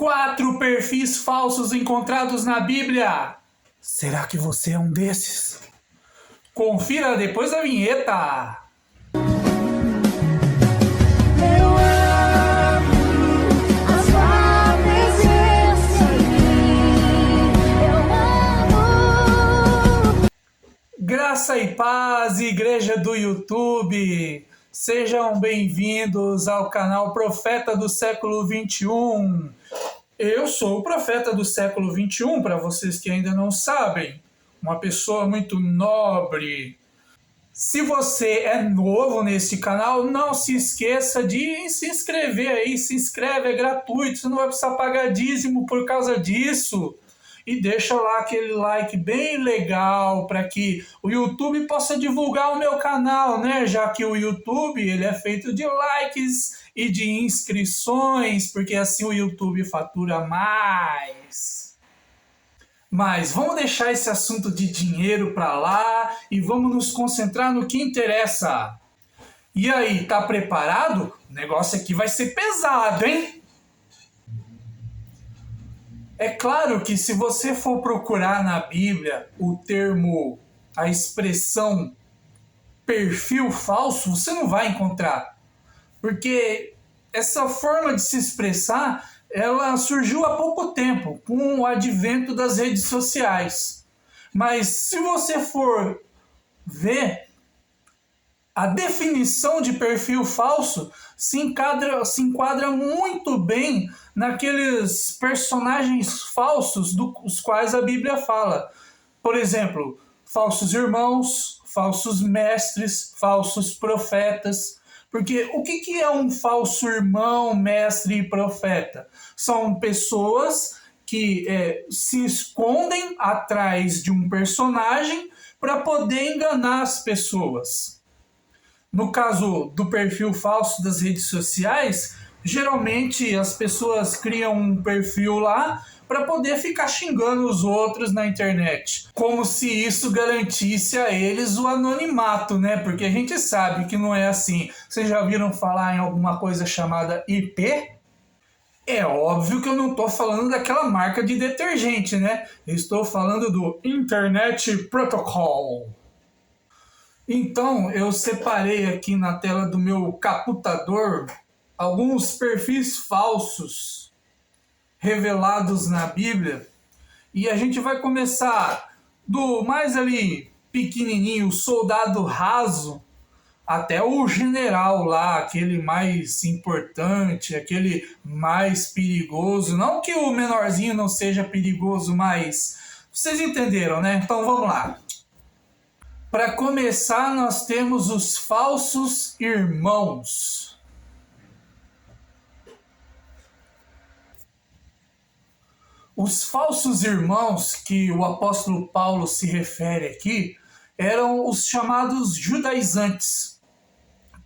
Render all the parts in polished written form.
4 perfis falsos encontrados na Bíblia. Será que você é um desses? Confira depois da vinheta. Graça e paz, igreja do YouTube, sejam bem-vindos ao canal Profeta do Século XXI. Eu sou o Profeta do Século XXI, para vocês que ainda não sabem, uma pessoa muito nobre. Se você é novo neste canal, não se esqueça de se inscrever aí, se inscreve, é gratuito, você não vai precisar pagar dízimo por causa disso. E deixa lá aquele like bem legal para que o YouTube possa divulgar o meu canal, né? Já que o YouTube ele é feito de likes e de inscrições, porque assim o YouTube fatura mais. Mas vamos deixar esse assunto de dinheiro para lá e vamos nos concentrar no que interessa. E aí, tá preparado? O negócio aqui vai ser pesado, hein? É claro que se você for procurar na Bíblia o termo, a expressão perfil falso, você não vai encontrar. Porque essa forma de se expressar, ela surgiu há pouco tempo, com o advento das redes sociais. Mas se você for ver, a definição de perfil falso se enquadra muito bem naqueles personagens falsos dos quais a Bíblia fala. Por exemplo, falsos irmãos, falsos mestres, falsos profetas. Porque o que é um falso irmão, mestre e profeta? São pessoas que se escondem atrás de um personagem para poder enganar as pessoas. No caso do perfil falso das redes sociais, geralmente as pessoas criam um perfil lá para poder ficar xingando os outros na internet. Como se isso garantisse a eles o anonimato, né? Porque a gente sabe que não é assim. Vocês já ouviram falar em alguma coisa chamada IP? É óbvio que eu não estou falando daquela marca de detergente, né? Eu estou falando do Internet Protocol. Então, eu separei aqui na tela do meu computador alguns perfis falsos revelados na Bíblia. E a gente vai começar do mais ali pequenininho, soldado raso, até o general lá, aquele mais importante, aquele mais perigoso. Não que o menorzinho não seja perigoso, mas vocês entenderam, né? Então vamos lá. Para começar, nós temos os falsos irmãos. Os falsos irmãos que o apóstolo Paulo se refere aqui eram os chamados judaizantes.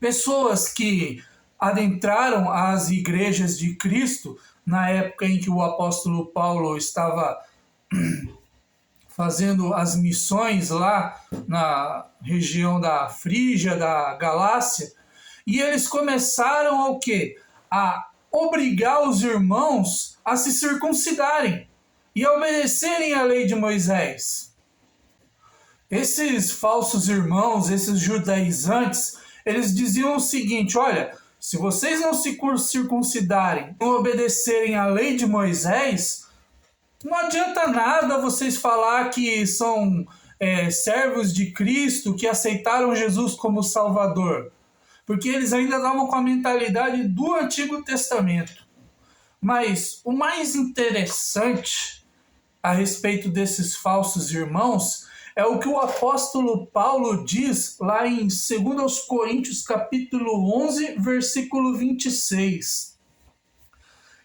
Pessoas que adentraram as igrejas de Cristo na época em que o apóstolo Paulo estava fazendo as missões lá na região da Frígia, da Galácia, e eles começaram o quê? A obrigar os irmãos a se circuncidarem e a obedecerem à lei de Moisés. Esses falsos irmãos, esses judaizantes, eles diziam o seguinte: olha, se vocês não se circuncidarem, não obedecerem à lei de Moisés, não adianta nada vocês falar que são servos de Cristo, que aceitaram Jesus como Salvador. Porque eles ainda estavam com a mentalidade do Antigo Testamento. Mas o mais interessante a respeito desses falsos irmãos é o que o apóstolo Paulo diz lá em 2 Coríntios capítulo 11, versículo 26.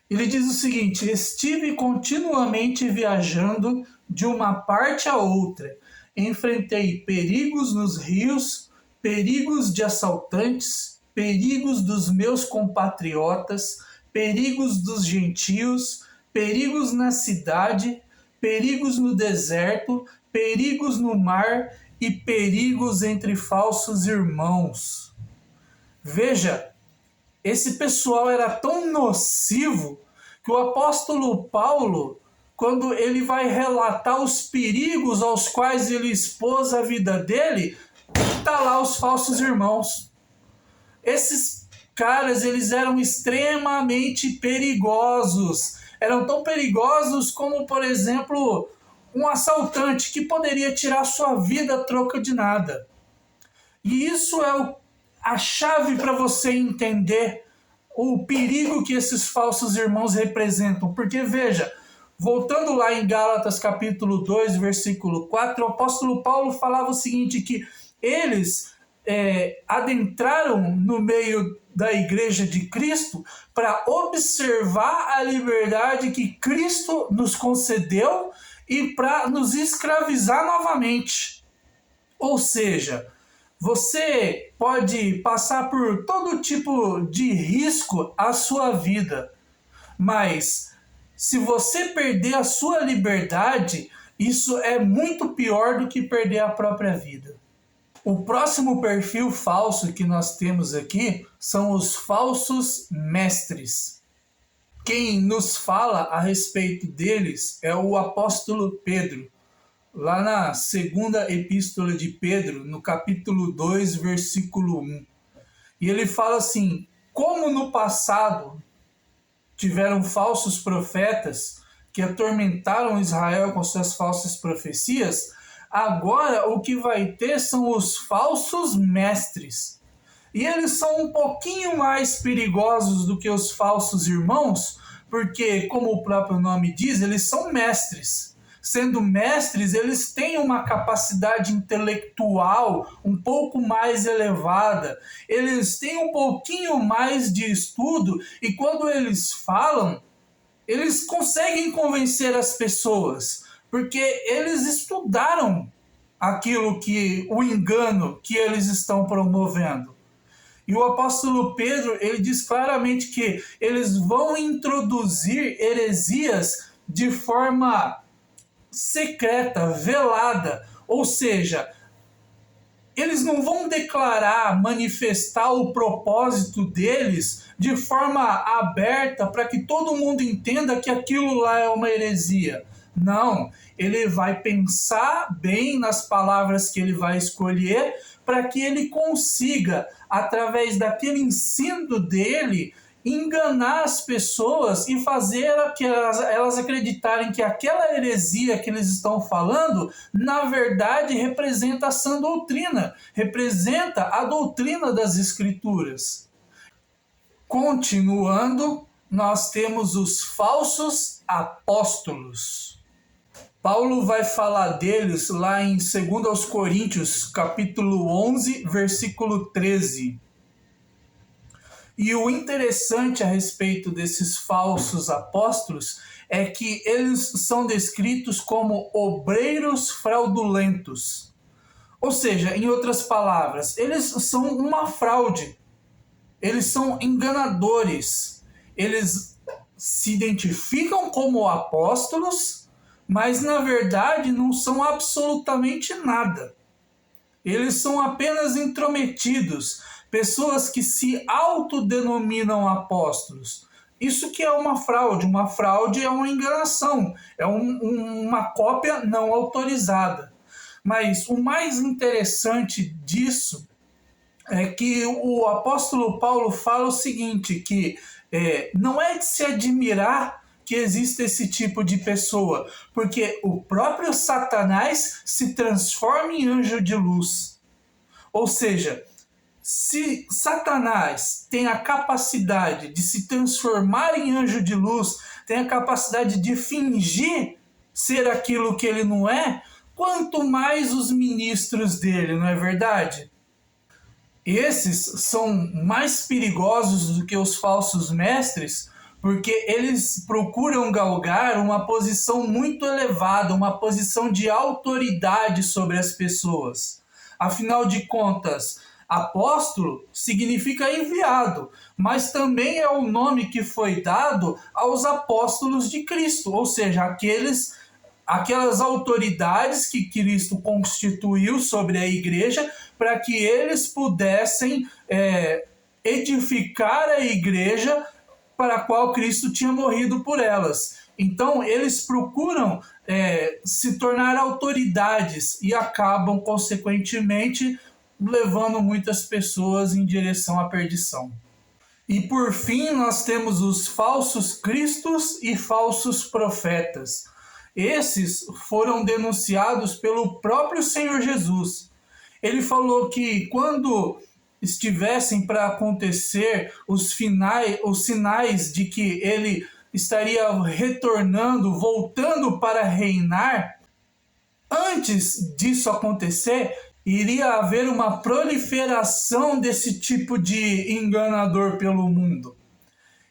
Ele diz o seguinte: estive continuamente viajando de uma parte a outra, enfrentei perigos nos rios, perigos de assaltantes, perigos dos meus compatriotas, perigos dos gentios, perigos na cidade, perigos no deserto, perigos no mar e perigos entre falsos irmãos. Veja, esse pessoal era tão nocivo que o apóstolo Paulo, quando ele vai relatar os perigos aos quais ele expôs a vida dele, tá lá os falsos irmãos. Esses caras, eles eram extremamente perigosos. Eram tão perigosos como, por exemplo, um assaltante que poderia tirar sua vida a troca de nada. E isso é a chave para você entender o perigo que esses falsos irmãos representam. Porque, veja, voltando lá em Gálatas capítulo 2, versículo 4, o apóstolo Paulo falava o seguinte, que eles adentraram no meio da igreja de Cristo para observar a liberdade que Cristo nos concedeu e para nos escravizar novamente. Ou seja, você pode passar por todo tipo de risco à sua vida, mas se você perder a sua liberdade, isso é muito pior do que perder a própria vida. O próximo perfil falso que nós temos aqui são os falsos mestres. Quem nos fala a respeito deles é o apóstolo Pedro, lá na segunda epístola de Pedro, no capítulo 2, versículo 1. E ele fala assim: como no passado tiveram falsos profetas que atormentaram Israel com suas falsas profecias, agora o que vai ter são os falsos mestres. E eles são um pouquinho mais perigosos do que os falsos irmãos, porque, como o próprio nome diz, eles são mestres. Sendo mestres, eles têm uma capacidade intelectual um pouco mais elevada, eles têm um pouquinho mais de estudo, e quando eles falam, eles conseguem convencer as pessoas, porque eles estudaram aquilo que, o engano que eles estão promovendo. E o apóstolo Pedro, ele diz claramente que eles vão introduzir heresias de forma secreta, velada, ou seja, eles não vão declarar, manifestar o propósito deles de forma aberta para que todo mundo entenda que aquilo lá é uma heresia. Não, ele vai pensar bem nas palavras que ele vai escolher para que ele consiga, através daquele ensino dele, enganar as pessoas e fazer que elas acreditarem que aquela heresia que eles estão falando, na verdade, representa a sã doutrina, representa a doutrina das Escrituras. Continuando, nós temos os falsos apóstolos. Paulo vai falar deles lá em 2 Coríntios, capítulo 11, versículo 13. E o interessante a respeito desses falsos apóstolos é que eles são descritos como obreiros fraudulentos. Ou seja, em outras palavras, eles são uma fraude. Eles são enganadores. Eles se identificam como apóstolos, mas na verdade não são absolutamente nada. Eles são apenas intrometidos, pessoas que se autodenominam apóstolos. Isso que é uma fraude. Uma fraude é uma enganação, é uma cópia não autorizada. Mas o mais interessante disso é que o apóstolo Paulo fala o seguinte, que não é de se admirar que existe esse tipo de pessoa, porque o próprio Satanás se transforma em anjo de luz. Ou seja, se Satanás tem a capacidade de se transformar em anjo de luz, tem a capacidade de fingir ser aquilo que ele não é, quanto mais os ministros dele, não é verdade? Esses são mais perigosos do que os falsos mestres, porque eles procuram galgar uma posição muito elevada, uma posição de autoridade sobre as pessoas. Afinal de contas, apóstolo significa enviado, mas também é o nome que foi dado aos apóstolos de Cristo, ou seja, aquelas autoridades que Cristo constituiu sobre a igreja para que eles pudessem edificar a igreja para a qual Cristo tinha morrido por elas. Então, eles procuram se tornar autoridades e acabam, consequentemente, levando muitas pessoas em direção à perdição. E por fim, nós temos os falsos cristos e falsos profetas. Esses foram denunciados pelo próprio Senhor Jesus. Ele falou que quando estivessem para acontecer os sinais de que ele estaria retornando, voltando para reinar, antes disso acontecer, iria haver uma proliferação desse tipo de enganador pelo mundo.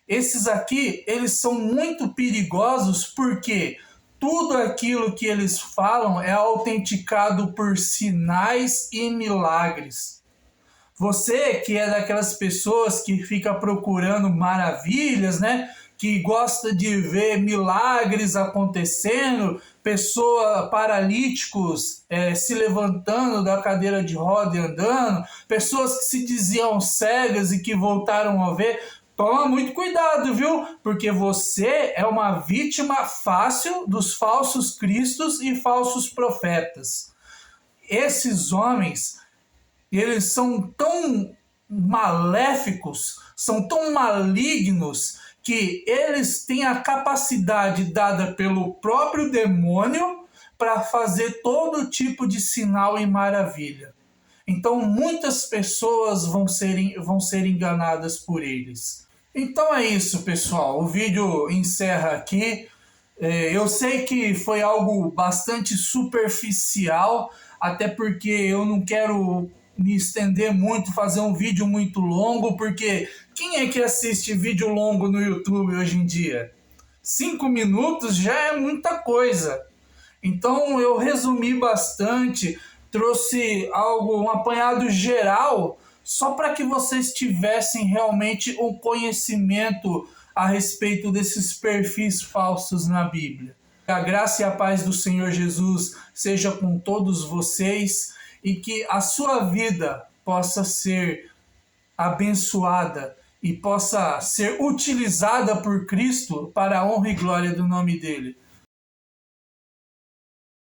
Esses aqui, eles são muito perigosos porque tudo aquilo que eles falam é autenticado por sinais e milagres. Você que é daquelas pessoas que fica procurando maravilhas, né? Que gosta de ver milagres acontecendo, paralíticos se levantando da cadeira de roda e andando, pessoas que se diziam cegas e que voltaram a ver. Toma muito cuidado, viu? Porque você é uma vítima fácil dos falsos cristos e falsos profetas. Esses homens, eles são tão maléficos, são tão malignos, que eles têm a capacidade dada pelo próprio demônio para fazer todo tipo de sinal e maravilha. Então muitas pessoas vão ser enganadas por eles. Então é isso, pessoal. O vídeo encerra aqui. Eu sei que foi algo bastante superficial, até porque eu não quero me estender muito, fazer um vídeo muito longo, porque quem é que assiste vídeo longo no YouTube hoje em dia? 5 minutos já é muita coisa. Então eu resumi bastante, trouxe um apanhado geral, só para que vocês tivessem realmente um conhecimento a respeito desses perfis falsos na Bíblia. A graça e a paz do Senhor Jesus seja com todos vocês e que a sua vida possa ser abençoada e possa ser utilizada por Cristo para a honra e glória do nome dele.